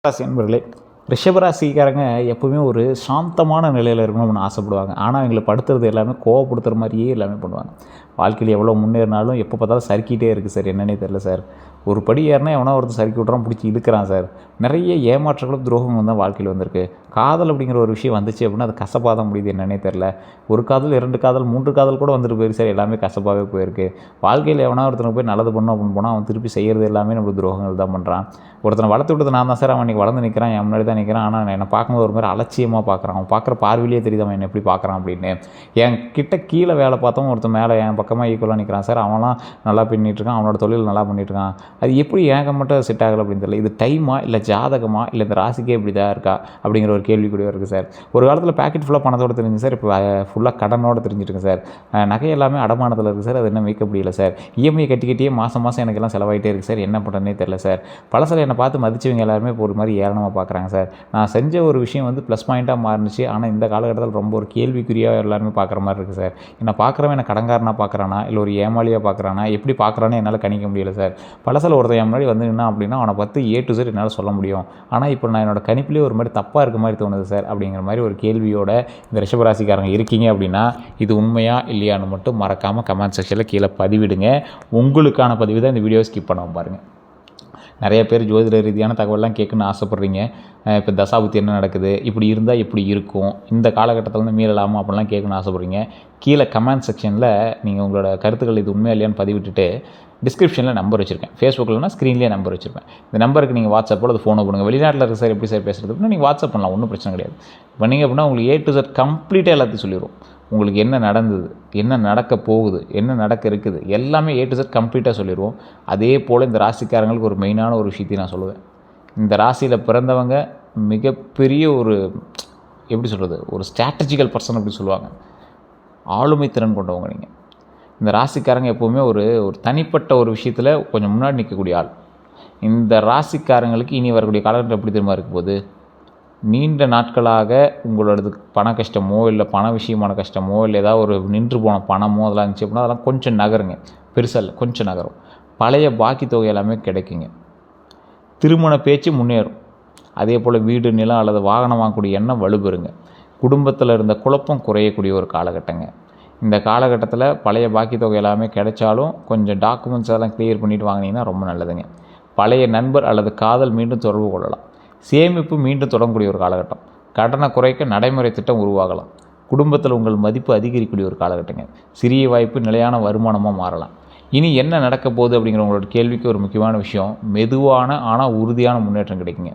ராசி என்பர்களே, ரிஷபராசிக்காரங்க எப்பவுமே ஒரு சாந்தமான நிலையில் இருக்கணும்னு ஆசைப்படுவாங்க. ஆனால் அவங்களை படுத்துறது எல்லாமே கோவப்படுத்துகிற மாதிரியே எல்லாமே பண்ணுவாங்க. வாழ்க்கையில் எவ்வளோ முன்னேறினாலும் எப்போ பார்த்தாலும் சறுக்கிட்டே இருக்குது சார். என்னன்னே தெரில சார். ஒரு படி ஏறினா எவனோ ஒருத்தர் சறுக்கி விட்றான், பிடிச்சி இழுக்கிறான் சார். நிறைய ஏமாற்றங்களும் துரோகங்களும் தான் வாழ்க்கையில் வந்திருக்கு. காதல் அப்படிங்கிற ஒரு விஷயம் வந்துச்சு அப்படின்னா அது கசப்பாக தான் முடியுது. என்னன்னே தெரில. ஒரு காதல், 2 காதல், 3 காதல் கூட வந்துட்டு போயிருக்கு சார். எல்லாமே கசப்பாகவே போயிருக்கு. வாழ்க்கையில் எவனா ஒருத்தனுக்கு போய் நல்லது பண்ணணும் அப்படின்னு போனால் அவன் திருப்பி செய்கிறது எல்லாமே நம்மளுக்கு துரோகங்கள் தான் பண்ணுறான். ஒருத்தனை வளர்த்து விட்டது நான் தான் சார். அவன் இன்றைக்கி வளர்ந்து நிற்கிறான், என் முன்னாடி தான் நிற்கிறான். ஆனால் என்னை பார்க்கும்போது ஒரு மாதிரி அலட்சியமாக பார்க்குறான். அவன் பார்க்குற பார்வையிலே தெரியுது அவன் என்ன எப்படி பார்க்குறான் அப்படின்னு. என் கிட்ட கீழே வேலை பார்த்தவன் ஒருத்தன் மேலே என் பக்கமாக ஈக்குவலாக நிற்கிறான் சார். அவன்லாம் நல்லா பண்ணிகிட்ருக்கான், அவனோட தொழில் நல்லா பண்ணிகிட்ருக்கான். அது எப்படி எனக்கு மட்டும் செட் ஆகலை அப்படின்னு தெரியல. இது டைமா இல்லை ஜாதகமா இல்லை இந்த ராசிக்கே இப்படி தான் இருக்கா அப்படிங்கிற ஒரு கேள்வி கூட இருக்குது சார். ஒரு காலத்தில் பேக்கெட் ஃபுல்லாக பணத்தோடு தெரிஞ்சு சார். இப்போ ஃபுல்லாக கடனோடு தெரிஞ்சிருக்கு சார். நகை எல்லாமே அடமானத்தில் இருக்குது சார். அது என்ன வைக்க முடியல சார். இஎம்ஐ கட்டிக்கிட்டே மாதம் எனக்கெல்லாம் செலவாகிட்டே இருக்குது சார். என்ன பண்ணுறதுனே தெரில சார். பழசில் என்னை பார்த்து மதிச்சவங்க எல்லாருமே இப்போ ஒரு மாதிரி ஏளனமாக பார்க்குறாங்க சார். நான் செஞ்ச ஒரு விஷயம் வந்து ப்ளஸ் பாயிண்ட்டாக மாறினுச்சு. ஆனால் இந்த காலகட்டத்தில் ரொம்ப ஒரு கேள்விக்குறியாக எல்லாருமே பார்க்குற மாதிரி இருக்குது சார். என்னை பார்க்குறவன் என்னை கடங்காரனாக பார்க்குறானா இல்லை ஒரு ஏமாளியாக பார்க்குறானா, எப்படி பார்க்குறானே என்னால் கணிக்க முடியல சார். பழசில் ஒருத்தன் என் முன்னாடி வந்து நின்னா அப்படின்னா அவனை பார்த்து A to Z என்னால் சொல்ல முடியும். ஆனால் இப்போ நான் என்னோட கணிப்பிலே ஒரு மாதிரி தப்பாக இருக்க மாதிரி தோணுது சார் அப்படிங்கிற மாதிரி ஒரு கேள்வியோட இந்த ரிஷபராசிக்காரங்க இருக்கீங்க அப்படின்னா இது உண்மையா இல்லையான்னு மட்டும் மறக்காமல் கமெண்ட் செக்ஷனில் கீழே பதிவிடுங்க. உங்களுக்கான பதிவு தான் இந்த வீடியோ ஸ்கிப் பண்ணாமல் பாருங்கள். நிறைய பேர் ஜோதிட ரீதியான தகவலாம் கேட்கணுன்னு ஆசைப்பட்றீங்க. இப்போ தசாபுத்தி என்ன நடக்குது, இப்படி இருந்தால் எப்படி இருக்கும், இந்த காலகட்டத்தில் வந்து மீறலாமா அப்படிலாம் கேட்கணுன்னு ஆசைப்பட்றீங்க. கீழே கமெண்ட் செக்ஷனில் நீங்கள் உங்களோட கருத்துக்கள் இது உண்மையா இல்லையான்னு பதிவிட்டுட்டு டிஸ்கிரிப்ஷனில் நம்பர் வச்சுருக்கேன். ஃபேஸ்புக்கில்னா ஸ்க்ரீன்லேயே நம்பர் வச்சுருப்பேன். இந்த நம்பருக்கு நீங்கள் வாட்ஸ்அப்பில் அது ஃபோனை பண்ணுங்கள். வெளிநாட்டில் இருக்க சார் எப்படி சார் பேசுகிறது அப்படின்னா நீங்கள் வாட்ஸ்அப் பண்ணலாம், ஒன்றும் பிரச்சனை கிடையாது. பண்ணிங்க அப்படின்னா உங்களுக்கு A to Z கம்ப்ளீட்டாக எல்லாத்தையும் சொல்லிடுவோம். உங்களுக்கு என்ன நடந்தது, என்ன நடக்க போகுது, என்ன நடக்க இருக்குது, எல்லாமே A to Z கம்ப்ளீட்டாக சொல்லிடுவோம். அதே போல் இந்த ராசிக்காரங்களுக்கு ஒரு மெயினான ஒரு விஷயத்தையும் நான் சொல்லுவேன். இந்த ராசியில் பிறந்தவங்க மிகப்பெரிய ஒரு எப்படி சொல்கிறது, ஒரு ஸ்ட்ராட்டஜிக்கல் பர்சன் அப்படி சொல்லுவாங்க. ஆளுமை திறன் கொண்டவங்க நீங்கள். இந்த ராசிக்காரங்க எப்போவுமே ஒரு தனிப்பட்ட ஒரு விஷயத்தில் கொஞ்சம் முன்னாடி நிற்கக்கூடிய ஆள். இந்த ராசிக்காரங்களுக்கு இனி வரக்கூடிய காலகட்டம் எப்படி தெரியுமா இருக்க போகுது, நீண்ட நாட்களாக உங்களோடது பண கஷ்டமோ இல்லை பண விஷயமான கஷ்டமோ இல்லை ஏதாவது ஒரு நின்று போன பணமோ அதெல்லாம் இருந்துச்சு அப்படின்னா அதெல்லாம் கொஞ்சம் நகருங்க. பெருசாக இல்லை, கொஞ்சம் நகரும். பழைய பாக்கி தொகை எல்லாமே கிடைக்குங்க. திருமண பேச்சு முன்னேறும். அதே போல் வீடு, நிலம் அல்லது வாகனம் வாங்கக்கூடிய எண்ணம் வலுப்பெறுங்க. குடும்பத்தில் இருந்த குழப்பம் குறையக்கூடிய ஒரு காலகட்டங்க. இந்த காலகட்டத்தில் பழைய பாக்கி தொகை எல்லாமே கிடைச்சாலும் கொஞ்சம் டாக்குமெண்ட்ஸ் எல்லாம் கிளியர் பண்ணிவிட்டு வாங்கினீங்கன்னா ரொம்ப நல்லதுங்க. பழைய நண்பர் அல்லது காதல் மீண்டும் தொடர்பு கொள்ளலாம். சேமிப்பு மீண்டும் தொடங்கக்கூடிய ஒரு காலகட்டம். கடனை குறைக்க நடைமுறை திட்டம் உருவாகலாம். குடும்பத்தில் உங்கள் மதிப்பு அதிகரிக்கக்கூடிய ஒரு காலகட்டங்க. சிறிய வாய்ப்பு நிலையான வருமானமாக மாறலாம். இனி என்ன நடக்க போகுது அப்படிங்கிற உங்களோட கேள்விக்கு ஒரு முக்கியமான விஷயம், மெதுவான ஆனால் உறுதியான முன்னேற்றம் கிடைக்குங்க.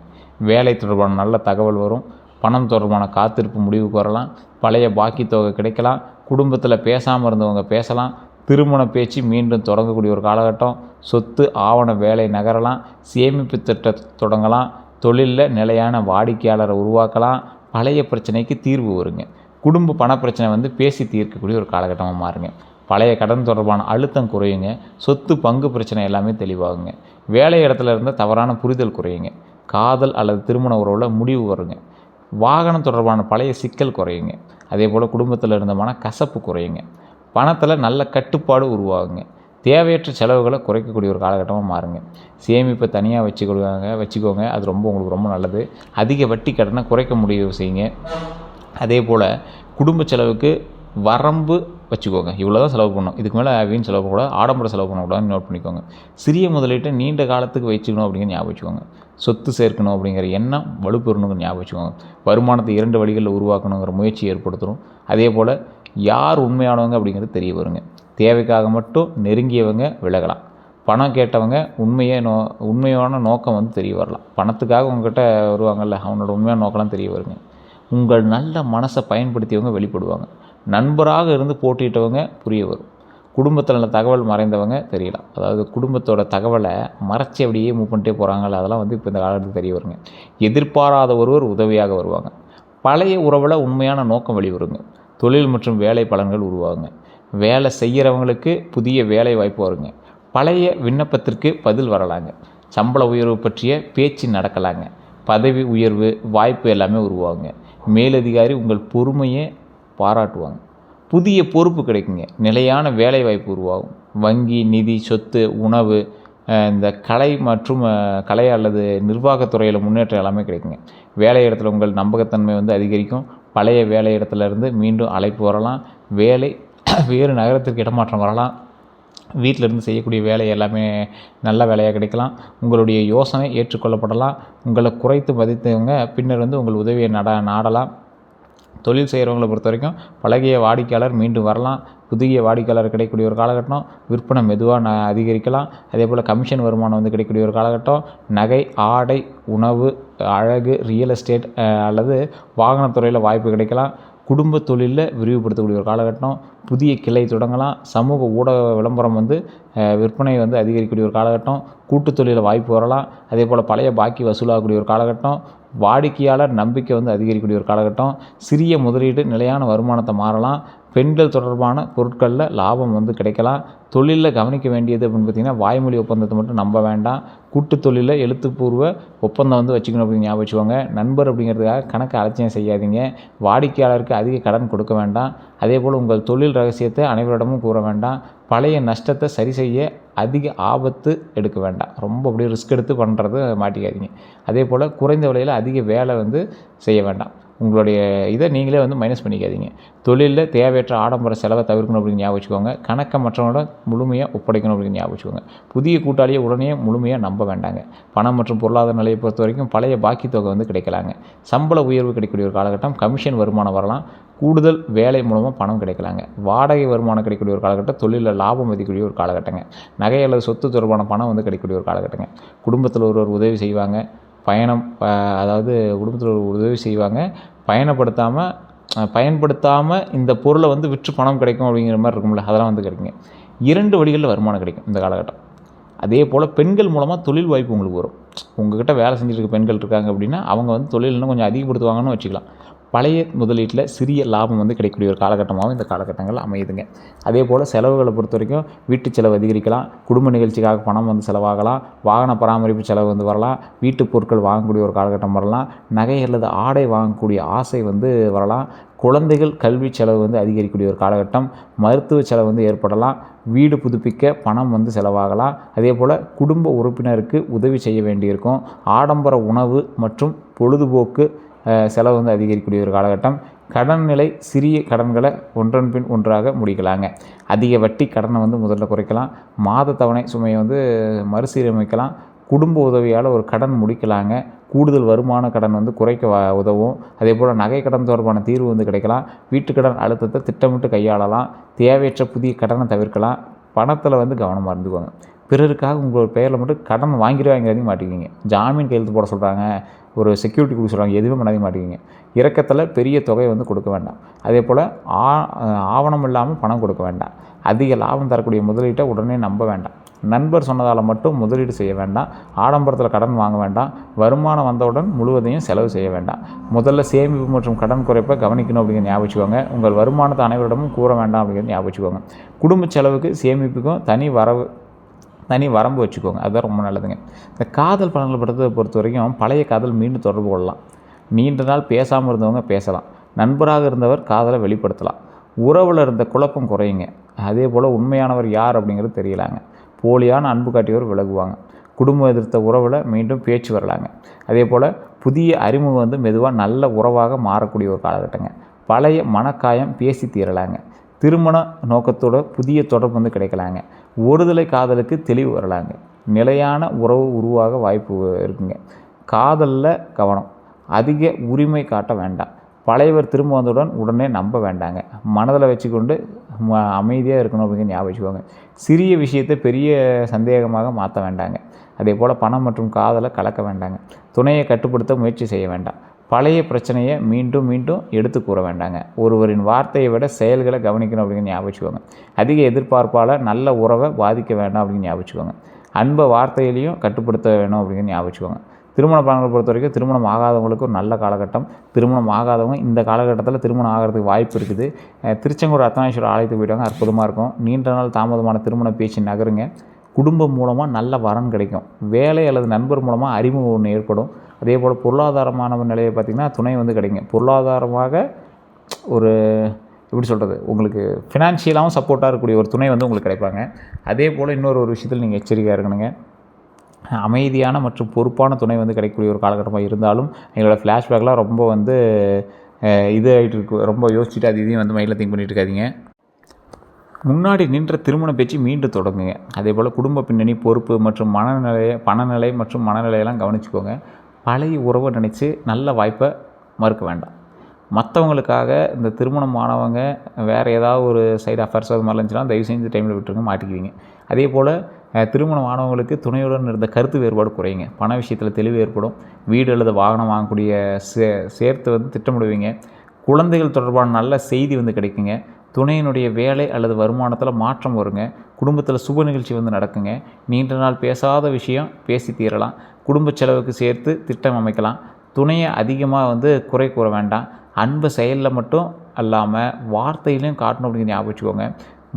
வேலை தொடர்பான நல்ல தகவல் வரும். பணம் தொடர்பான காத்திருப்பு முடிவுக்கு வரலாம். பழைய பாக்கி தொகை கிடைக்கலாம். குடும்பத்தில் பேசாமல் இருந்தவங்க பேசலாம். திருமண பேச்சு மீண்டும் தொடங்கக்கூடிய ஒரு காலகட்டம். சொத்து ஆவண வேலை நகரலாம். சேமிப்பு திட்டத்தை தொடங்கலாம். தொழிலில் நிலையான வாடிக்கையாளரை உருவாக்கலாம். பழைய பிரச்சனைக்கு தீர்வு வருங்க. குடும்ப பணப்பிரச்சனை வந்து பேசி தீர்க்கக்கூடிய ஒரு காலகட்டமாக மாறுங்க. பழைய கடன் தொடர்பான அழுத்தம் குறையுங்க. சொத்து பங்கு பிரச்சனை எல்லாமே தெளிவாகுங்க. வேலை இடத்துல இருந்த தவறான புரிதல் குறையுங்க. காதல் அல்லது திருமண உறவில் முடிவு வருங்க. வாகனம் தொடர்பான பழைய சிக்கல் குறையுங்க. அதே போல் குடும்பத்தில் இருந்த கசப்பு குறையுங்க. பணத்தில் நல்ல கட்டுப்பாடு உருவாகுங்க. தேவையற்ற செலவுகளை குறைக்கக்கூடிய ஒரு காலகட்டமாக மாறுங்க. சேமிப்பை தனியாக வச்சுக்கோங்க. அது உங்களுக்கு ரொம்ப நல்லது. அதிக வட்டி கடனை குறைக்க முடிவு செய்யுங்க. அதே போல் குடும்ப செலவுக்கு வரம்பு வச்சுக்கோங்க. இவ்வளோ தான் செலவு பண்ணணும், இதுக்கு மேலே வீண் செலவு பண்ணக்கூடாது, ஆடம்பர செலவு பண்ணக்கூடாதுன்னு நோட் பண்ணிக்கோங்க. சிறிய முதலீட்டை நீண்ட காலத்துக்கு வச்சுக்கணும் அப்படிங்கிற ஞாபகம் வச்சுக்கோங்க. சொத்து சேர்க்கணும் அப்படிங்கிற எண்ணம் வலுப்பெறணுங்கிற ஞாபகம் வச்சுக்கோங்க. வருமானத்தை 2 வழிகளில் உருவாக்கணுங்கிற முயற்சி ஏற்படுத்தணும். அதே போல் யார் உண்மையானவங்க அப்படிங்கிறது தெரிய வருங்க. தேவைக்காக மட்டும் நெருங்கியவங்க விலகலாம். பணம் கேட்டவங்க உண்மையான நோக்கம் வந்து தெரிய வரலாம். பணத்துக்காக உங்கள்கிட்ட வருவாங்கள்ல, அவனோட உண்மையான நோக்கம்லாம் தெரிய வருங்க. உங்கள் நல்ல மனசை பயன்படுத்தியவங்க வெளிப்படுவாங்க. நண்பராக இருந்து போட்டியிட்டவங்க புரிய வரும். குடும்பத்தில் நல்ல தகவல் மறைந்தவங்க தெரியலாம். அதாவது குடும்பத்தோட தகவலை மறைச்சி அப்படியே மூவ் பண்ணிட்டே போகிறாங்கல்ல, அதெல்லாம் வந்து இப்போ இந்த காலத்துக்கு தெரிய வருங்க. எதிர்பாராத ஒருவர் உதவியாக வருவாங்க. பழைய உறவில் உண்மையான நோக்கம் வெளிவருங்க. தொழில் மற்றும் வேலை பலன்கள் உருவாகுங்க. வேலை செய்கிறவங்களுக்கு புதிய வேலை வாய்ப்பு வருங்க. பழைய விண்ணப்பத்திற்கு பதில் வரலாங்க. சம்பள உயர்வு பற்றிய பேச்சு நடக்கலாங்க. பதவி உயர்வு வாய்ப்பு எல்லாமே உருவாகுங்க. மேலதிகாரி உங்கள் பொறுமையை பாராட்டுவாங்க. புதிய பொறுப்பு கிடைக்குங்க. நிலையான வேலை வாய்ப்பு உருவாகும். வங்கி, நிதி, சொத்து, உணவு, இந்த கலை மற்றும் கலை அல்லது நிர்வாகத்துறையில் முன்னேற்றம் எல்லாமே கிடைக்குங்க. வேலை இடத்துல உங்கள் நம்பகத்தன்மை வந்து அதிகரிக்கும். பழைய வேலை இடத்துலேருந்து மீண்டும் அழைப்பு வரலாம். வேலை வேறு நகரத்திற்கு இடமாற்றம் வரலாம். வீட்டிலேருந்து செய்யக்கூடிய வேலை எல்லாமே நல்ல வேலையாக கிடைக்கலாம். உங்களுடைய யோசனை ஏற்றுக்கொள்ளப்படலாம். உங்களை குறைத்து மதித்தவங்க பின்னர் வந்து உங்கள் உதவியை நாடலாம். தொழில் செய்கிறவங்களை பொறுத்த வரைக்கும் பழகிய வாடிக்கையாளர் மீண்டும் வரலாம். புதிய வாடிக்கையாளர் கிடைக்கக்கூடிய ஒரு காலகட்டம். விற்பனை மெதுவாக அதிகரிக்கலாம். அதே போல் கமிஷன் வருமானம் வந்து கிடைக்கக்கூடிய ஒரு காலகட்டம். நகை, ஆடை, உணவு, அழகு, ரியல் எஸ்டேட் அல்லது வாகனத்துறையில் வாய்ப்பு கிடைக்கலாம். குடும்ப தொழிலில் விரிவுபடுத்தக்கூடிய ஒரு காலகட்டம். புதிய கிளை தொடங்கலாம். சமூக ஊடக விளம்பரம் வந்து விற்பனை வந்து அதிகரிக்கக்கூடிய ஒரு காலகட்டம். கூட்டு தொழிலில் வாய்ப்பு வரலாம். அதே போல் பழைய பாக்கி வசூலாகக்கூடிய ஒரு காலகட்டம். வாடிக்கையாளர் நம்பிக்கை வந்து அதிகரிக்கக்கூடிய ஒரு காலகட்டம். சிறிய முதலீடு நிலையான வருமானத்தை மாறலாம். பெண்கள் தொடர்பான பொருட்களில் லாபம் வந்து கிடைக்கலாம். தொழிலில் கவனிக்க வேண்டியது அப்படின்னு பார்த்திங்கன்னா, வாய்மொழி ஒப்பந்தத்தை மட்டும் நம்ப வேண்டாம். கூட்டு தொழிலில் எழுத்துப்பூர்வ ஒப்பந்தம் வந்து வச்சுக்கணும் அப்படின்னு ஞாபகம் வச்சுக்கோங்க. நண்பர் அப்படிங்கிறதுக்காக கணக்கு அலட்சியம் செய்யாதீங்க. வாடிக்கையாளருக்கு அதிக கடன் கொடுக்க வேண்டாம். அதே போல் உங்கள் தொழில் ரகசியத்தை அனைவரிடமும் கூற வேண்டாம். பழைய நஷ்டத்தை சரி செய்ய அதிக ஆபத்து எடுக்க வேண்டாம். ரொம்ப அப்படியே ரிஸ்க் எடுத்து பண்ணுறது மாட்டிக்காதீங்க. அதே போல் குறைந்த விலையில் அதிக வேலை வந்து செய்ய வேண்டாம். உங்களுடைய இதை நீங்களே வந்து மைனஸ் பண்ணிக்காதீங்க. தொழிலில் தேவையற்ற ஆடம்பர செலவை தவிர்க்கணும் அப்படின்னு ஞாபகம் வச்சுக்கோங்க. கணக்கை மற்றவங்களோட முழுமையாக ஒப்படைக்கணும் அப்படின்னு ஞாபகம் வச்சுக்கோங்க. புதிய கூட்டாளியை உடனே முழுமையாக நம்ப வேண்டாங்க. பணம் மற்றும் பொருளாதார நிலையை பொறுத்த வரைக்கும் பழைய பாக்கி தொகை வந்து கிடைக்கலாங்க. சம்பள உயர்வு கிடைக்கக்கூடிய ஒரு காலகட்டம். கமிஷன் வருமானம் வரலாம். கூடுதல் வேலை மூலமாக பணம் கிடைக்கலாங்க. வாடகை வருமானம் கிடைக்கக்கூடிய ஒரு காலகட்டம். தொழிலில் லாபம் மதிக்கக்கூடிய ஒரு காலகட்டங்க. நகை அல்லது சொத்து தொடர்பான பணம் வந்து கிடைக்கக்கூடிய ஒரு காலகட்டங்க. குடும்பத்தில் ஒருவர் உதவி செய்வாங்க. அதாவது குடும்பத்தில் ஒரு உதவி செய்வாங்க. பயன்படுத்தாமல் இந்த பொருளை வந்து விற்று பணம் கிடைக்கும் அப்படிங்கிற மாதிரி இருக்கும்ல, அதெல்லாம் வந்து கிடைக்குங்க. 2 வழிகளில் வருமானம் கிடைக்கும் இந்த காலகட்டம். அதே போல் பெண்கள் மூலமாக தொழில் வாய்ப்பு உங்களுக்கு வரும். உங்கள்கிட்ட வேலை செஞ்சுட்டு இருக்க பெண்கள் இருக்காங்க அப்படின்னா அவங்க வந்து தொழில் இன்னும் கொஞ்சம் அதிகப்படுத்துவாங்கன்னு வச்சுக்கலாம். பழைய முதலீட்டில் சிறிய லாபம் வந்து கிடைக்கக்கூடிய ஒரு காலகட்டமாகவும் இந்த காலகட்டங்கள் அமையுதுங்க. அதே போல் செலவுகளை பொறுத்த வரைக்கும் வீட்டு செலவு அதிகரிக்கலாம். குடும்ப நிகழ்ச்சிக்காக பணம் வந்து செலவாகலாம். வாகன பராமரிப்பு செலவு வந்து வரலாம். வீட்டு பொருட்கள் வாங்கக்கூடிய ஒரு காலகட்டம் வரலாம். நகை அல்லது ஆடை வாங்கக்கூடிய ஆசை வந்து வரலாம். குழந்தைகள் கல்வி செலவு வந்து அதிகரிக்கக்கூடிய ஒரு காலகட்டம். மருத்துவ செலவு வந்து ஏற்படலாம். வீடு புதுப்பிக்க பணம் வந்து செலவாகலாம். அதே போல் குடும்ப உறுப்பினருக்கு உதவி செய்ய வேண்டியிருக்கும். ஆடம்பர உணவு மற்றும் பொழுதுபோக்கு செலவு வந்து அதிகரிக்கக்கூடிய ஒரு காலகட்டம். கடன் நிலை சிறிய கடன்களை ஒன்றன் பின் ஒன்றாக முடிக்கலாங்க. அதிக வட்டி கடனை வந்து முதல்ல குறைக்கலாம். மாத தவணை சுமையை வந்து மறுசீரமைக்கலாம். குடும்ப உதவியால் ஒரு கடன் முடிக்கலாங்க. கூடுதல் வருமான கடன் வந்து குறைக்க உதவும். அதே போல் நகை கடன் தொடர்பான தீர்வு வந்து கிடைக்கலாம். வீட்டுக்கடன் அழுத்தத்தை திட்டமிட்டு கையாளலாம். தேவையற்ற புதிய கடனை தவிர்க்கலாம். பணத்தில் வந்து கவனமாக இருந்துக்குவாங்க. பிறருக்காக உங்களோட பெயரில் மட்டும் கடன் வாங்கிறதையும் மாட்டிக்கிங்க. ஜாமீன் கையெழுத்து போட சொல்கிறாங்க, ஒரு செக்யூரிட்டி கொடுக்க சொல்கிறாங்க, எதுவுமே பண்ணாதே மாட்டிக்கிங்க. இறக்கத்தில் பெரிய தொகை வந்து கொடுக்க வேண்டாம். அதே போல் ஆவணம் இல்லாமல் பணம் கொடுக்க வேண்டாம். அதிக லாபம் தரக்கூடிய முதலீட்டை உடனே நம்ப வேண்டாம். நண்பர் சொன்னதால் மட்டும் முதலீடு செய்ய வேண்டாம். ஆடம்பரத்தில் கடன் வாங்க வேண்டாம். வருமானம் வந்தவுடன் முழுவதையும் செலவு செய்ய வேண்டாம். முதல்ல சேமிப்பு மற்றும் கடன் குறைப்பை கவனிக்கணும் அப்படிங்கிற ஞாபகம் வச்சுக்கோங்க. உங்கள் வருமானத்தை அனைவரிடமும் கூற வேண்டாம் அப்படிங்கிறது ஞாபகம் வச்சுக்கோங்க. குடும்ப செலவுக்கு சேமிப்புக்கும் தனி வரம்பு வச்சுக்கோங்க. அதுதான் ரொம்ப நல்லதுங்க. இந்த காதல் பலன்களை பொறுத்த வரைக்கும் பழைய காதல் மீண்டும் தொடர்பு கொள்ளலாம். நீண்ட நாள் பேசாமல் இருந்தவங்க பேசலாம். நண்பராக இருந்தவர் காதலை வெளிப்படுத்தலாம். உறவில் இருந்த குழப்பம் குறையுங்க. அதே போல் உண்மையானவர் யார் அப்படிங்கிறது தெரியலாங்க. போலியான அன்பு காட்டியவர் விலகுவாங்க. குடும்பம் எதிர்த்த உறவில் மீண்டும் பேச்சு வரலாங்க. அதே போல் புதிய அறிமுகம் வந்து மெதுவாக நல்ல உறவாக மாறக்கூடிய ஒரு காலகட்டங்க. பழைய மனக்காயம் பேசி தீரலாங்க. திருமண நோக்கத்தோட புதிய தொடர்பு வந்து கிடைக்கலாங்க. ஒருதலை காதலுக்கு தெளிவு வரலாங்க. நிலையான உறவு உருவாக வாய்ப்பு இருக்குங்க. காதலில் கவனம். அதிக உரிமை காட்ட வேண்டாம். பழையவர் திரும்ப வந்தவுடன் உடனே நம்ப வேண்டாங்க. மனதில் வச்சுக்கொண்டு அமைதியாக இருக்கணும் அப்படிங்கிற ஞாபகம் வச்சுக்கோங்க. சிறிய விஷயத்தை பெரிய சந்தேகமாக மாற்ற வேண்டாங்க. அதே போல் பணம் மற்றும் காதலை கலக்க வேண்டாங்க. துணையை கட்டுப்படுத்த முயற்சி செய்ய வேண்டாம். பழைய பிரச்சனையை மீண்டும் எடுத்து கூற வேண்டாங்க. ஒருவரின் வார்த்தையை விட செயல்களை கவனிக்கணும் அப்படிங்கிற ஞாபகம் வச்சுக்கோங்க. அதிக எதிர்பார்ப்பால் நல்ல உறவை பாதிக்க வேண்டாம் அப்படின்னு ஞாபகம் வச்சுக்கோங்க. அன்பை வார்த்தையிலையும் கட்டுப்படுத்த வேணும் அப்படிங்கிற ஞாபகம் வச்சுக்கோங்க. திருமண பலன்களை பொறுத்த வரைக்கும் திருமணம் ஆகாதவங்களுக்கு ஒரு நல்ல காலகட்டம். திருமணம் ஆகாதவங்க இந்த காலகட்டத்தில் திருமணம் ஆகிறதுக்கு வாய்ப்பு இருக்குது. திருச்செங்கோடு அர்த்தநாரீஸ்வரர் ஆலயத்துக்கு போயிட்டாங்க, அற்புதமாக இருக்கும். நீண்ட நாள் தாமதமான திருமண பேச்சு நகருங்க. குடும்பம் மூலமாக நல்ல வரன் கிடைக்கும். வேலை அல்லது நண்பர் மூலமாக அறிமுகம் ஒன்று ஏற்படும். அதே போல் பொருளாதாரமான நிலையை பார்த்திங்கன்னா துணை வந்து கிடைக்கும். பொருளாதாரமாக ஒரு எப்படி சொல்கிறது, உங்களுக்கு ஃபினான்ஷியலாகவும் சப்போர்ட்டாக இருக்கக்கூடிய ஒரு துணை வந்து உங்களுக்கு கிடைப்பாங்க. அதே போல் இன்னொரு விஷயத்தில் நீங்கள் எச்சரிக்கையாக இருக்கணுங்க. அமைதியான மற்றும் பொறுப்பான துணை வந்து கிடைக்கக்கூடிய ஒரு காலகட்டமாக இருந்தாலும் எங்களோட ஃப்ளாஷ்பேக்லாம் ரொம்ப வந்து இது ஆகிட்டு இருக்கு. ரொம்ப யோசிச்சுட்டு அது இதையும் வந்து மைண்டில் திங்க் பண்ணிட்டு இருக்காதீங்க. முன்னாடி நின்ற திருமண பேச்சு மீண்டும் தொடங்குங்க. அதே போல் குடும்ப பின்னணி, பொறுப்பு மற்றும் பணநிலை மற்றும் மனநிலையெல்லாம் கவனிச்சுக்கோங்க. பழைய உறவை நினச்சி நல்ல வாய்ப்பை மறுக்க வேண்டாம். மற்றவங்களுக்காக இந்த திருமணம் ஆனவங்க வேறு ஏதாவது ஒரு சைடு அஃபேர்ஸ் அது மாதிரிலாம் இருந்துச்சுன்னா தயவு செஞ்சு டைமில் விட்டுருங்க, மாட்டிக்குவீங்க. அதே போல் திருமணம் ஆனவங்களுக்கு துணையுடன் இருந்த கருத்து வேறுபாடு குறையுங்க. பண விஷயத்தில் தெளிவு ஏற்படும். வீடு அல்லது வாகனம் வாங்கக்கூடிய சேர்த்து வந்து திட்டமிடுவீங்க. குழந்தைகள் தொடர்பான நல்ல செய்தி வந்து கிடைக்குங்க. துணையினுடைய வேலை அல்லது வருமானத்தில் மாற்றம் வருங்க. குடும்பத்தில் சுப நிகழ்ச்சி வந்து நடக்குங்க. நீண்ட நாள் பேசாத விஷயம் பேசி தீரலாம். குடும்ப செலவுக்கு சேர்த்து திட்டம் அமைக்கலாம். துணையை அதிகமாக வந்து குறை கூற வேண்டாம். அன்பை செயலில் மட்டும் அல்லாமல் வார்த்தையிலையும் காட்டணும் அப்படிங்கிற ஞாபகம் வச்சுக்கோங்க.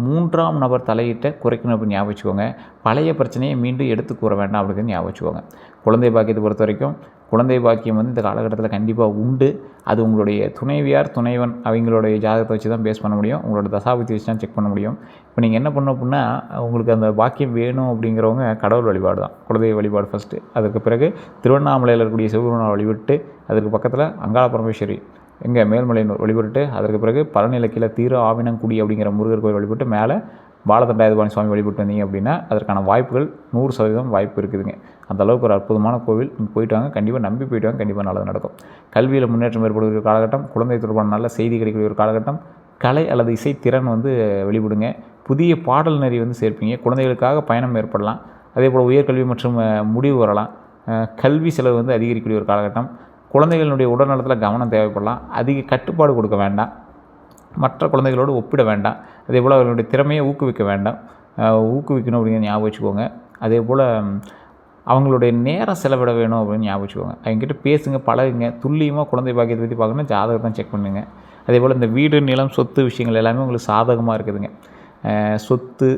3ஆம் நபர் தலையிட்ட குறைக்கணும் அப்படின்னு ஞாபகம் வச்சுக்கோங்க. பழைய பிரச்சனையை மீண்டும் எடுத்து கூற வேண்டாம் அப்படிங்கிறது ஞாபகம் வச்சுக்கோங்க. குழந்தை பாக்கியத்தை பொறுத்த வரைக்கும் குழந்தை பாக்கியம் வந்து இந்த காலகட்டத்தில் கண்டிப்பாக உண்டு. அது உங்களுடைய துணைவியார், துணைவன் அவங்களுடைய ஜாதகத்தை வச்சு தான் பேஸ் பண்ண முடியும். உங்களோட தசாபுத்தி வச்சு தான் செக் பண்ண முடியும். இப்போ நீங்கள் என்ன பண்ணணும் அப்படின்னா, உங்களுக்கு அந்த பாக்கியம் வேணும் அப்படிங்கிறவங்க கடவுள் வழிபாடு தான், குலதெய்வ வழிபாடு ஃபஸ்ட்டு. அதற்கு பிறகு திருவண்ணாமலையில் இருக்கக்கூடிய சிவபெருமானை வழிபட்டு, அதற்கு பக்கத்தில் அங்காள பரமேஸ்வரி எங்கே மேல்மலையனூர் வழிபட்டு, அதற்கு பிறகு பழனியில் கீழே தீர ஆவினங்குடி அப்படிங்கிற முருகர் கோயில் வழிபட்டு மேலே பாலதண்டாயுதபாணி சுவாமி வழிபட்டு வந்தீங்க அப்படின்னா அதற்கான வாய்ப்புகள் 100% வாய்ப்பு இருக்குதுங்க. அந்தளவுக்கு ஒரு அற்புதமான கோவில். நீங்கள் போயிட்டு வாங்க, கண்டிப்பாக நம்பி போயிட்டு வாங்க, கண்டிப்பாக நல்லது நடக்கும். கல்வியில் முன்னேற்றம் ஏற்படக்கூடிய ஒரு காலகட்டம். குழந்தை தொடர்பான நல்ல செய்தி கிடைக்கக்கூடிய ஒரு காலகட்டம். கலை அல்லது இசை திறன் வந்து வெளிவிடுங்க. புதிய பாடல் நெறி வந்து சேர்ப்பீங்க. குழந்தைகளுக்காக பயணம் ஏற்படலாம். அதே போல் உயர்கல்வி மற்றும் முடிவு வரலாம். கல்வி செலவு வந்து அதிகரிக்கக்கூடிய ஒரு காலகட்டம். குழந்தைகளுடைய உடல்நலத்தில் கவனம் தேவைப்படலாம். அதிக கட்டுப்பாடு கொடுக்க வேண்டாம். மற்ற குழந்தைகளோடு ஒப்பிட வேண்டாம். அதே போல் அவர்களுடைய திறமையை ஊக்குவிக்க வேண்டாம். ஊக்குவிக்கணும் அப்படிங்கிற ஞாபகம் வச்சுக்கோங்க. அதே போல் அவங்களுடைய நேரம் செலவிட வேணும் அப்படின்னு ஞாபகம் வச்சுக்கோங்க. அவங்ககிட்ட பேசுங்க, பழகுங்க. துல்லியமாக குழந்தை பாக்கியத்தை பற்றி பார்க்கணும், ஜாதகத்தை செக் பண்ணுங்க. அதே போல் இந்த வீடு, நிலம், சொத்து விஷயங்கள் எல்லாமே உங்களுக்கு சாதகமாக இருக்குதுங்க. சொத்து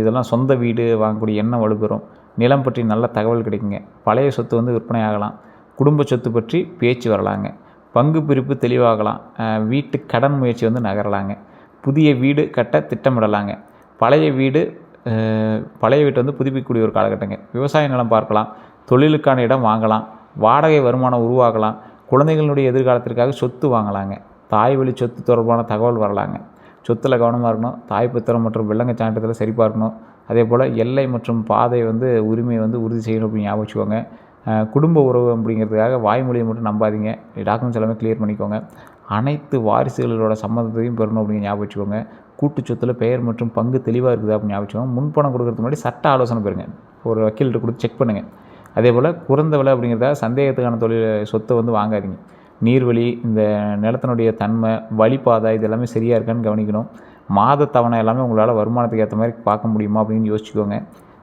இதெல்லாம் சொந்த வீடு வாங்கக்கூடிய எண்ணம் வலுப்பெறும். நிலம் பற்றி நல்ல தகவல் கிடைக்குங்க. பழைய சொத்து வந்து விற்பனை ஆகலாம். குடும்ப சொத்து பற்றி பேச்சு வரலாங்க. பங்கு பிரிப்பு தெளிவாகலாம். வீட்டு கடன் முயற்சி வந்து நகரலாங்க. புதிய வீடு கட்ட திட்டமிடலாங்க. பழைய வீட்டை வந்து புதுப்பிக்கக்கூடிய ஒரு காலகட்டங்க. விவசாய நிலம் பார்க்கலாம். தொழிலுக்கான இடம் வாங்கலாம். வாடகை வருமானம் உருவாகலாம். குழந்தைகளுடைய எதிர்காலத்திற்காக சொத்து வாங்கலாங்க. தாய் வழி சொத்து தொடர்பான தகவல் வரலாங்க. சொத்தில் கவனமாக இருக்கணும். தாய் பத்திரம் மற்றும் வில்லங்க சான்றிதழை சரிபார்க்கணும். அதே போல் எல்லை மற்றும் பாதை வந்து உரிமையை வந்து உறுதி செய்யணும் அப்படின்னு ஞாபகம் வச்சுக்கோங்க. குடும்ப உறவு அப்படிங்கிறதுக்காக வாய்மொழியை மட்டும் நம்பாதீங்க. டாக்குமெண்ட்ஸ் எல்லாமே கிளியர் பண்ணிக்கோங்க. அனைத்து வாரிசுகளோட சம்மதத்தையும் பெறணும் அப்படின்னு ஞாபகம் வச்சுக்கோங்க. கூட்டு சொத்தில் பெயர் மற்றும் பங்கு தெளிவாக இருக்குது அப்படின்னு ஞாபகம் வச்சுக்கோங்க. முன்பணம் கொடுக்கறதுக்கு முன்னாடி சட்ட ஆலோசனை பெறுங்க. ஒரு வக்கீல்கிட்ட கொடுத்து செக் பண்ணுங்கள். அதே போல் குறைந்த விலை அப்படிங்கிறத சந்தேகத்துக்கான சொத்தை வந்து வாங்காதீங்க. நீர்வழி, இந்த நிலத்தினுடைய தன்மை, வழிபாதை இது எல்லாமே சரியாக இருக்கான்னு கவனிக்கணும். மாத தவணை எல்லாமே உங்களால் வருமானத்துக்கு ஏற்ற மாதிரி பார்க்க முடியுமா அப்படின்னு யோசிச்சுக்கோங்க.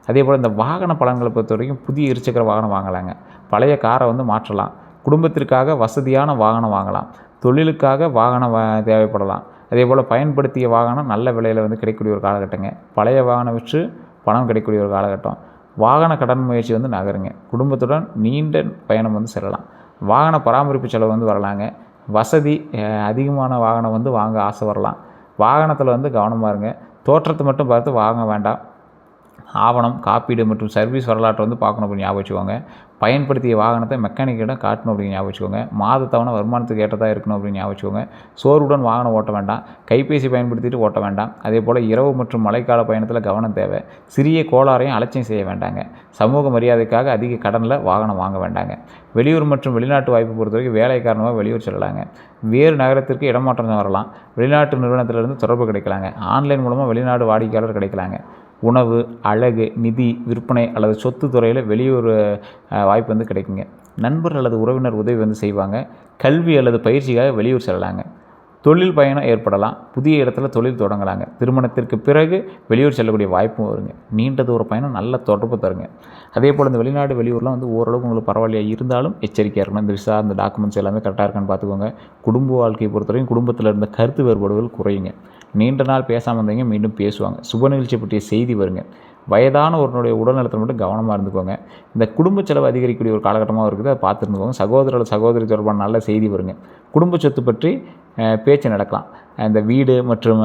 அதே போல் இந்த வாகன பலன்களை பொறுத்த வரைக்கும் புதிய இருசக்கர வாகனம் வாங்கலாங்க. பழைய காரை வந்து மாற்றலாம். குடும்பத்திற்காக வசதியான வாகனம் வாங்கலாம். தொழிலுக்காக வாகனம் தேவைப்படலாம். அதே போல் பயன்படுத்திய வாகனம் நல்ல விலையில் வந்து கிடைக்கக்கூடிய ஒரு காலகட்டங்க. பழைய வாகனம் விற்று பணம் கிடைக்கக்கூடிய ஒரு காலகட்டம். வாகன கடன் முயற்சி வந்து நகருங்க. குடும்பத்துடன் நீண்ட பயணம் வந்து செல்லலாம். வாகன பராமரிப்பு செலவு வந்து வரலாங்க. வசதி அதிகமான வாகனம் வந்து வாங்க ஆசை வரலாம். வாகனத்தில் வந்து கவனமாக இருங்க. தோற்றத்தை மட்டும் பார்த்து வாங்க வேண்டாம். ஆவணம், காப்பீடு மற்றும் சர்வீஸ் வரலாற்றை வந்து பார்க்கணும் அப்படின்னு ஞாபகம் வச்சுக்கோங்க. பயன்படுத்திய வாகனத்தை மெக்கானிக்கிடம் காட்டணும் அப்படின்னு ஞாபகம் வச்சுக்கோங்க. மாத தவணை வருமானத்துக்கு ஏற்றதாக இருக்கணும் அப்படின்னு ஞாபகம் வச்சுக்கோங்க. சோர்வுடன் வாகனம் ஓட்ட வேண்டாம். கைபேசி பயன்படுத்திட்டு ஓட்ட வேண்டாம். அதே போல் இரவு மற்றும் மழைக்கால பயணத்தில் கவனம் தேவை. சிறிய கோளாறையும் அலட்சியம் செய்ய வேண்டாங்க. சமூக மரியாதைக்காக அதிக கடனில் வாகனம் வாங்க வேண்டாங்க. வெளியூர் மற்றும் வெளிநாட்டு வாய்ப்பு பொறுத்த வரைக்கும் வேலை காரணமாக வெளியூர் செல்லலாங்க. வேறு நகரத்திற்கு இடமாற்றம் வரலாம். வெளிநாட்டு நிறுவனத்திலிருந்து தொடர்பு கிடைக்கலாங்க. ஆன்லைன் மூலமாக வெளிநாடு வாடிக்கையாளர் கிடைக்கலாங்க. உணவு, அழகு, நிதி, விற்பனை அல்லது சொத்து துறையில் வெளியூர் வாய்ப்பு வந்து கிடைக்குங்க. நண்பர் அல்லது உறவினர் உதவி வந்து செய்வாங்க. கல்வி அல்லது பயிற்சிக்காக வெளியூர் செல்லலாங்க. தொழில் பயணம் ஏற்படலாம். புதிய இடத்துல தொழில் தொடங்கலாங்க. திருமணத்திற்கு பிறகு வெளியூர் செல்லக்கூடிய வாய்ப்பும் வருங்க. நீண்ட தூர பயணம் நல்ல தொடர்பு தருங்க. அதே போல் இந்த வெளிநாடு வெளியூர்லாம் வந்து ஓரளவுக்கு உங்களுக்கு பரவாயில்லையா இருந்தாலும் எச்சரிக்கையாக இருக்கணும். இந்த விசா, இந்த டாக்குமெண்ட்ஸ் எல்லாமே கரெக்டாக இருக்கான்னு பார்த்துக்கோங்க. குடும்ப வாழ்க்கையை பொறுத்தவரைக்கும் குடும்பத்தில் இருந்த கருத்து வேறுபாடுகள் குறையுங்க. நீண்ட நாள் பேசாமல் இருந்தீங்க மீண்டும் பேசுவாங்க. சுப நிகழ்ச்சி பற்றிய செய்தி வருங்க. வயதான ஒருவனுடைய உடல்நலத்தில் மட்டும் கவனமாக இருந்துக்கோங்க. இந்த குடும்ப செலவு அதிகரிக்கக்கூடிய ஒரு காலகட்டமாக இருக்குது, அதை பார்த்துருந்துக்கோங்க. சகோதர சகோதரி தொடர்பான நல்ல செய்தி வருங்க. குடும்ப சொத்து பற்றி பேச்சு நடக்கலாம். இந்த வீடு மற்றும்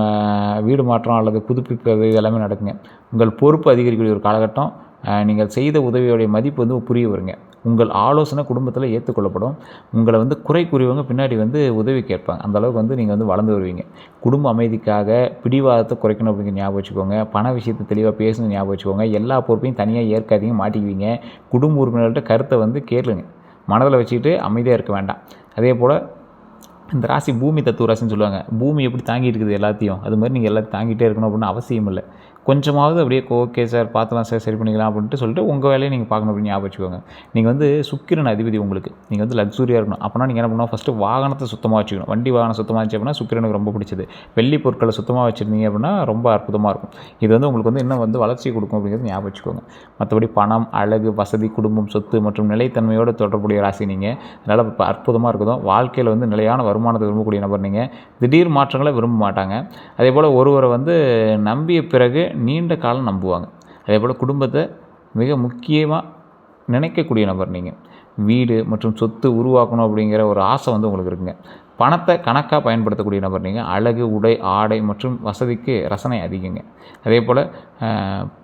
வீடு மாற்றம் அல்லது புதுப்பிப்பது இதெல்லாமே நடக்குங்க. உங்கள் பொறுப்பு அதிகரிக்கக்கூடிய ஒரு காலகட்டம். நீங்கள் செய்த உதவியோடைய மதிப்பு வந்து புரிய வருங்க. உங்கள் ஆலோசனை குடும்பத்தில் ஏற்றுக்கொள்ளப்படும். உங்களை வந்து குறை கூறியவங்க பின்னாடி வந்து உதவி கேட்பாங்க. அந்தளவுக்கு வந்து நீங்கள் வந்து வளர்ந்து வருவீங்க. குடும்ப அமைதிக்காக பிடிவாதத்தை குறைக்கணும் அப்படிங்கிற ஞாபகம் வச்சுக்கோங்க. பண விஷயத்தை தெளிவாக பேசணும் ஞாபகம் வச்சுக்கோங்க. எல்லா பொறுப்பையும் தனியாக ஏற்காதீங்க, மாட்டிக்குவீங்க. குடும்ப உறுப்பினர்கள்ட்ட கருத்தை வந்து கேளுங்க. மனதில் வச்சுக்கிட்டு அமைதியாக இருக்க வேண்டாம். அதே போல் இந்த ராசி பூமி தத்துவ ராசின்னு சொல்லுவாங்க. பூமி எப்படி தாங்கிட்டு இருக்குது எல்லாத்தையும், அது மாதிரி நீங்கள் எல்லாத்தையும் தாங்கிட்டே இருக்கணும் அப்படின்னு அவசியம் இல்லை. கொஞ்சமாவது அப்படியே ஓகே சார் பார்த்துலாம் சார், சரி பண்ணிக்கலாம் அப்படின்ட்டு சொல்லிட்டு உங்கள் வேலையை நீங்கள் பார்க்கணும் அப்படின்னு ஞாபகம் வச்சுக்கோங்க. நீங்கள் வந்து சுக்கிரன் அதிபதி உங்களுக்கு. நீங்கள் வந்து லக்ஸூரியாக இருக்கணும். அப்போனா நீங்கள் என்ன பண்ணணும், ஃபஸ்ட்டு வாகனத்தை சுத்தமாக வச்சுக்கணும். வண்டி வாகனம் சுத்தமாக இருந்துச்சு அப்படின்னா சுக்கிரனுக்கு ரொம்ப பிடிச்சது. வெள்ளி பொருட்களை சுத்தமாக வச்சுருந்தீங்க அப்படின்னா ரொம்ப அற்புதமாக இருக்கும். இது வந்து உங்களுக்கு வந்து இன்னும் வந்து வளர்ச்சி கொடுக்கும் அப்படிங்கிறது ஞாபகம் வச்சுக்கோங்க. மற்றபடி பணம், அழகு, வசதி, குடும்பம், சொத்து மற்றும் நிலைத்தன்மையோடு தொடர்புடைய ராசி நீங்கள். அதனால் இப்போ அற்புதமாக இருக்குதும். வாழ்க்கையில் வந்து நிலையான வருமானத்தை விரும்பக்கூடிய நபர் நீங்கள். திடீர் மாற்றங்களை விரும்ப மாட்டாங்க. அதே போல் ஒருவரை வந்து நம்பிய பிறகு நீண்ட காலம் நம்புவாங்க. அதே போல் குடும்பத்தை மிக முக்கியமாக நினைக்கக்கூடிய நபர் நீங்கள். வீடு மற்றும் சொத்து உருவாக்கணும் அப்படிங்கிற ஒரு ஆசை வந்து உங்களுக்கு இருக்குங்க. பணத்தை கணக்காக பயன்படுத்தக்கூடிய நபர் நீங்கள். அழகு, உடை, ஆடை மற்றும் வசதிக்கு ரசனை அதிகங்க. அதே போல்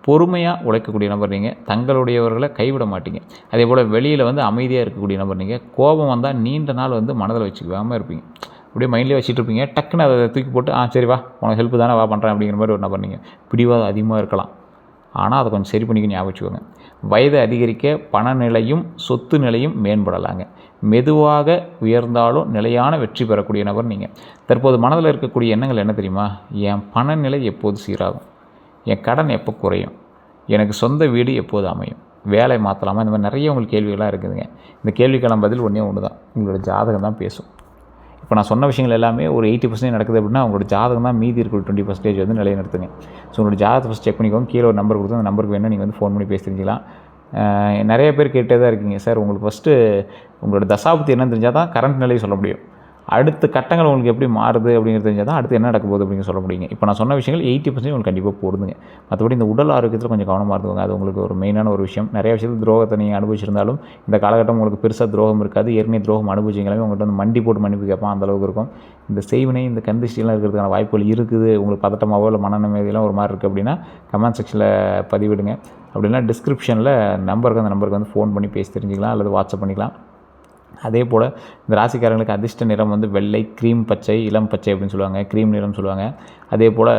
பொறுமையாக உழைக்கக்கூடிய நபர் நீங்கள். தங்களுடையவர்களை கைவிட மாட்டீங்க. அதே போல் வெளியில் வந்து அமைதியாக இருக்கக்கூடிய நபர் நீங்கள். கோபம் வந்தால் நீண்ட நாள் வந்து மனதில் வச்சுக்காமல் இருப்பீங்க. அப்படியே மைண்ட்லேயே வச்சுட்டு இருப்பீங்க. டக்குன்னு அதை தூக்கி போட்டு சரி வா, உனக்கு ஹெல்ப் தானே, வா பண்ணுறேன் அப்படிங்கிற மாதிரி ஒரு நபர் நீங்கள். பிடிவாதம் அதிகமாக இருக்கலாம், ஆனால் அதை கொஞ்சம் சரி பண்ணிக்க ஞாபகம் வச்சுக்கோங்க. வயது அதிகரிக்க பண நிலையும் சொத்து நிலையும் மேம்படலாங்க. மெதுவாக உயர்ந்தாலும் நிலையான வெற்றி பெறக்கூடிய நபர் நீங்கள். தற்போது மனதில் இருக்கக்கூடிய எண்ணங்கள் என்ன தெரியுமா? என் பணநிலை எப்போது சீராகும், என் கடன் எப்போ குறையும், எனக்கு சொந்த வீடு எப்போது அமையும், வேலை மாற்றலாமா, இந்த மாதிரி நிறைய உங்களுக்கு கேள்விகளாக இருக்குதுங்க. இந்த கேள்விக்கெல்லாம் பதில் ஒன்றே தான், உங்களோட ஜாதகம் தான் பேசும். இப்போ நான் சொன்ன விஷயங்கள் எல்லாமே ஒரு 80% நடக்குது அப்படின்னா உங்களோட ஜாதகம் தான் மீதி இருக்கிற 20% வந்து நிலைநிறுத்துங்க. ஸோ உங்களோட ஜாதகத்தை ஃபஸ்ட் செக் பண்ணிக்கோங்க. கீழே ஒரு நம்பர் கொடுத்து அந்த நம்பருக்கு வேணும் நீங்கள் வந்து ஃபோன் பண்ணி பேசி தெரிஞ்சிக்கலாம். நிறைய பேர் கேட்டே தான் இருக்கீங்க, சார் உங்களுக்கு ஃபஸ்ட்டு உங்களோட தசாபுத்தி என்னன்னு தெரிஞ்சால் தான் கரண்ட் நிலையை சொல்ல முடியும். அடுத்த கட்டங்கள் உங்களுக்கு எப்படி மாறுது அப்படிங்கிறது தெரிஞ்சால் தான் அடுத்து என்ன நடக்க போகுது அப்படிங்கிற சொல்ல முடியுங்க. இப்போ நான் சொன்ன விஷயங்கள் 80% உங்களுக்கு கண்டிப்பாக பொருந்துங்க. மற்றபடி இந்த உடல் ஆரோக்கியத்தில் கொஞ்சம் கவனமாக இருந்துக்கோங்க. அது உங்களுக்கு ஒரு மெயினான ஒரு விஷயம். நிறைய விஷயத்தில் துரோகத்தை நீங்கள் அனுபவிச்சிருந்தாலும் இந்த காலகட்டம் உங்களுக்கு பெருசாக துரோகம் இருக்காது. ஏற்கனவே துரோகம் அனுபவிச்சிங்களாமே உங்கள்கிட்ட வந்து மண்டி போட்டு மன்னிப்பு கேட்பான், அந்தளவுக்கு இருக்கும். இந்த செய்வினை, இந்த கந்திஷ்டிலாம் இருக்கிறதுக்கான வாய்ப்புகள் இருக்குது. உங்களுக்கு பதட்டமாகவோ இல்லை மனநிலையெல்லாம் ஒரு மாதிரி இருக்குது அப்படின்னா கமெண்ட் செக்ஷனில் பதிவிடுங்க. அப்படின்னா டிஸ்கிரிப்ஷனில் நம்பருக்கு அந்த நம்பருக்கு வந்து ஃபோன் பண்ணி பேசி தெரிஞ்சிக்கலாம் அல்லது வாட்ஸ்அப் பண்ணிக்கலாம். அதே போல் இந்த ராசிக்காரங்களுக்கு அதிர்ஷ்ட நிறம் வந்து வெள்ளை, க்ரீம் பச்சை, இளம் பச்சை அப்படின்னு சொல்லுவாங்க, க்ரீம் நிறம் சொல்லுவாங்க. அதே போல்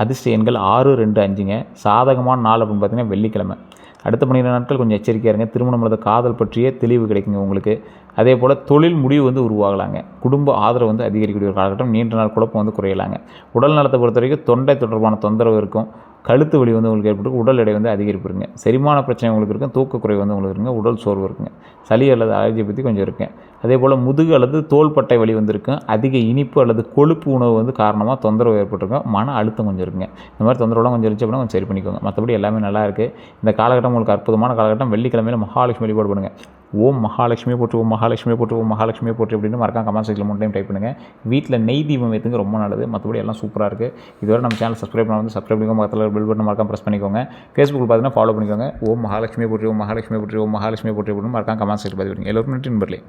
அதிர்ஷ்ட எண்கள் 6, 2, 5ங்க. சாதகமான நாள் அப்படின்னு பார்த்தீங்கன்னா வெள்ளிக்கிழமை. அடுத்த 12 நாட்கள் கொஞ்சம் எச்சரிக்கையாக இருங்க. திருமணம் அல்லது காதல் பற்றிய தெளிவு கிடைக்குங்க உங்களுக்கு. அதே போல் தொழில் முடிவு வந்து உருவாகலாங்க. குடும்ப ஆதரவு வந்து அதிகரிக்கக்கூடிய ஒரு காலகட்டம். நீண்ட நாள் குழப்பம் வந்து குறையலாங்க. உடல் நலத்தை பொறுத்த வரைக்கும் தொண்டை தொடர்பான தொந்தரவு இருக்கும். கழுத்து வலி வந்து உங்களுக்கு ஏற்பட்டு உடல் எடை வந்து அதிகரிப்பு இருக்குங்க. செரிமான பிரச்சனை உங்களுக்கு இருக்கும். தூக்கக்குறைவு வந்து உங்களுக்கு இருக்குங்க. உடல் சோர்வு இருக்குங்க. சளி அல்லது அலர்ஜியை பற்றி கொஞ்சம் இருக்குங்க. அதே போல் முதுகு அல்லது தோள்பட்டை வலி வந்து இருக்கும். அதிக இனிப்பு அல்லது கொழுப்பு உணவு வந்து காரணமாக தொந்தரவு ஏற்பட்டிருக்கும். மன அழுத்தம் கொஞ்சம் இருக்குங்க. இந்த மாதிரி தொந்தரவுலாம் கொஞ்சம் இருந்துச்சு அப்படின்னா கொஞ்சம் சரி பண்ணிக்கோங்க. மற்றபடி எல்லாமே நல்லா இருக்குது. இந்த காலகட்டம் உங்களுக்கு அற்புதமான காலகட்டம். வெள்ளிக்கிழமையில் மகாலட்சுமி வழிபாடு பண்ணுங்கள். ஓம் மகாலட்சுமியை போட்டு, ஓம் மகாலட்சுமியை போட்டு, ஓம் மகாலட்சுமியை போட்டு அப்படின்னு மறக்காம கமெண்ட் செக்ஷனில் 3 டைம் டைப் பண்ணுங்கள். வீட்டில் நெய் தீபம் ஏற்றுங்க, ரொம்ப நல்லது. மற்றபடி எல்லாம் சூப்பராக இருக்குது. இதுவரை நம்ம சேனல் சப்ஸ்கிரைப் பண்ண வந்து சப்ஸ்கிரைப் பண்ணிக்கோங்க. பக்கத்தில் பெல் பட்டன் மறக்காம ப்ரெஸ் பண்ணிக்கோங்க. ஃபேஸ்புக்கில் பார்த்தீங்கன்னா ஃபாலோ பண்ணிக்கோங்க. ஓம் மகாலட்சுமியை போட்டு, ஓம் மகாலட்சுமியை போட்டு, ஓம் மகாலட்சுமியை போட்டு அப்படின்னு மறக்காம கமெண்ட் செக்ஷனில் பதிவிடுங்க. எல்லோருக்கும் நன்றி நண்பர்களே.